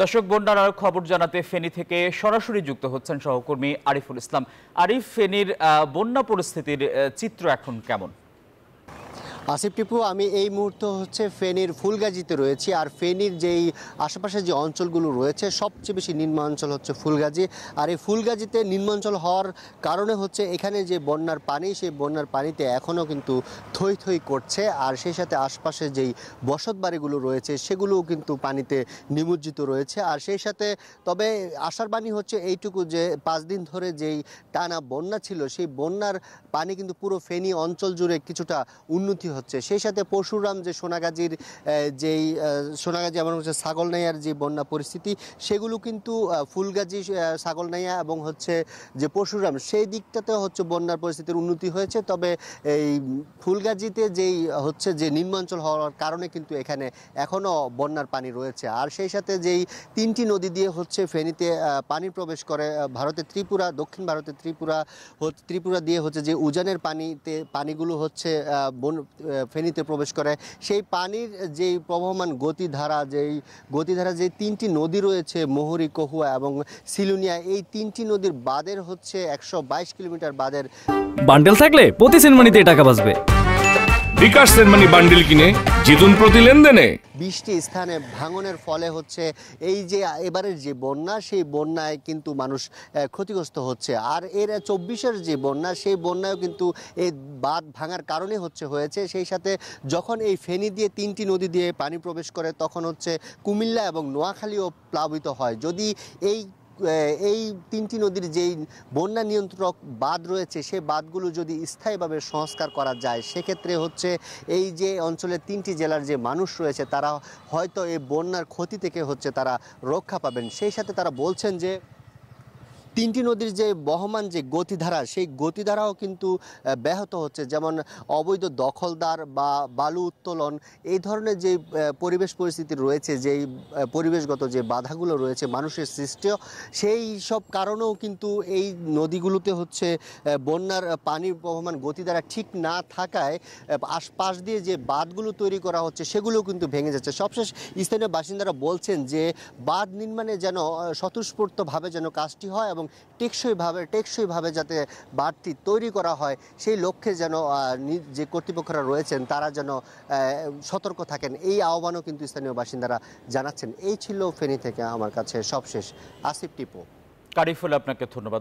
দর্শক, বন্যার আরো খবর জানাতে ফেনী থেকে সরাসরি যুক্ত হচ্ছেন সহকর্মী আরিফুল ইসলাম। আরিফ, ফেনীর বন্যা পরিস্থিতির চিত্র এখন কেমন? আসিফ টিপু, আমি এই মুহূর্তে ফেনীর ফুলগাজীতে রয়েছি। আর ফেনীর যেই আশেপাশে যে অঞ্চলগুলো রয়েছে সবচেয়ে বেশি নিম্ন অঞ্চল হচ্ছে ফুলগাজী। আর এই ফুলগাজীতে নিম্নাঞ্চল হওয়ার কারণে এখানে যে বন্যার পানি, সেই বন্যার পানিতে এখনও কিন্তু থই থই করছে। আর সেই সাথে আশপাশে যেই বসত বাড়িগুলো রয়েছে সেগুলোও কিন্তু পানিতে নিমজ্জিত রয়েছে। আর সেই সাথে তবে আশার বাণী এইটুকু যে 5 দিন ধরে যেই টানা বন্যা ছিল, সেই বন্যার পানি কিন্তু পুরো ফেনী অঞ্চল জুড়ে কিছুটা উন্নতি হচ্ছে। সেই সাথে পরশুরাম যে সোনাগাজীর সোনাগাজী এমন ছাগলনাইয়ার যে বন্যা পরিস্থিতি, সেগুলো কিন্তু ফুলগাজী, ছাগলনাইয়া এবং যে পরশুরাম, সেই দিকটাতে বন্যার পরিস্থিতির উন্নতি হয়েছে। তবে এই ফুলগাজীতে যে নিম্নাঞ্চল হওয়ার কারণে কিন্তু এখানে এখনও বন্যার পানি রয়েছে। আর সেই সাথে যেই 3টি নদী দিয়ে ফেনীতে পানি প্রবেশ করে ভারতের ত্রিপুরা, দক্ষিণ ভারতের ত্রিপুরা দিয়ে যে উজানের পানিগুলো ফেনীতে প্রবেশ করে, সেই পানির যেই প্রবহমান গতিধারা, যে 3টি নদী রয়েছে, মোহরী, কহুয়া এবং সিলুনিয়া, এই 3টি নদীর বাঁধের 122 কিলোমিটার বাঁধের বান্ডেল থাকলে প্রতি সেনমানিতে টাকা বাঁচবে। বিকাশ সেনমানি বান্ডেল কিনে জিতুন প্রতি লেনদেনে। 20টি স্থানে ভাঙনের ফলে এই যে এবারের যে বন্যা, সেই বন্যায় কিন্তু মানুষ ক্ষতিগ্রস্ত হচ্ছে। আর এর 24-এর যে বন্যা, সেই বন্যায়ও কিন্তু এই বাঁধ ভাঙার কারণে হয়েছে। সেই সাথে যখন এই ফেনী দিয়ে 3টি নদী দিয়ে পানি প্রবেশ করে, তখন কুমিল্লা এবং নোয়াখালীও প্লাবিত হয়। যদি এই 3টি নদীর যেই বন্যা নিয়ন্ত্রক বাঁধ রয়েছে, সেই বাঁধগুলো যদি স্থায়ীভাবে সংস্কার করা যায়, সেক্ষেত্রে এই যে অঞ্চলের 3টি জেলার যে মানুষ রয়েছে, তারা হয়তো এই বন্যার ক্ষতি থেকে তারা রক্ষা পাবেন। সেই সাথে তারা বলছেন যে 3টি নদীর যে বহমান যে গতিধারা, সেই গতিধারাও কিন্তু ব্যাহত হচ্ছে। যেমন অবৈধ দখলদার বা বালু উত্তোলন, এই ধরনের যে পরিবেশ পরিস্থিতি রয়েছে, যেই পরিবেশগত যে বাধাগুলো রয়েছে মানুষের সৃষ্ট, সেই সব কারণেও কিন্তু এই নদীগুলোতে বন্যার পানির বহমান গতিধারা ঠিক না থাকায় আশপাশ দিয়ে যে বাঁধগুলো তৈরি করা হচ্ছে, সেগুলোও কিন্তু ভেঙে যাচ্ছে। সবশেষ স্থানীয় বাসিন্দারা বলছেন যে বাঁধ নির্মাণে যেন স্বতঃস্ফূর্তভাবে যেন কাজটি হয় এবং টেকসইভাবে যাতে বাঁধটি তৈরি করা হয়, সেই লক্ষ্যে যেন যে কর্তৃপক্ষরা রয়েছেন তারা যেন সতর্ক থাকেন, এই আহ্বানও কিন্তু স্থানীয় বাসিন্দারা জানাচ্ছেন। এই ছিল ফেনী থেকে আমার কাছে সবশেষ। আসিফ টিপু। কারিফুল, আপনাকে ধন্যবাদ।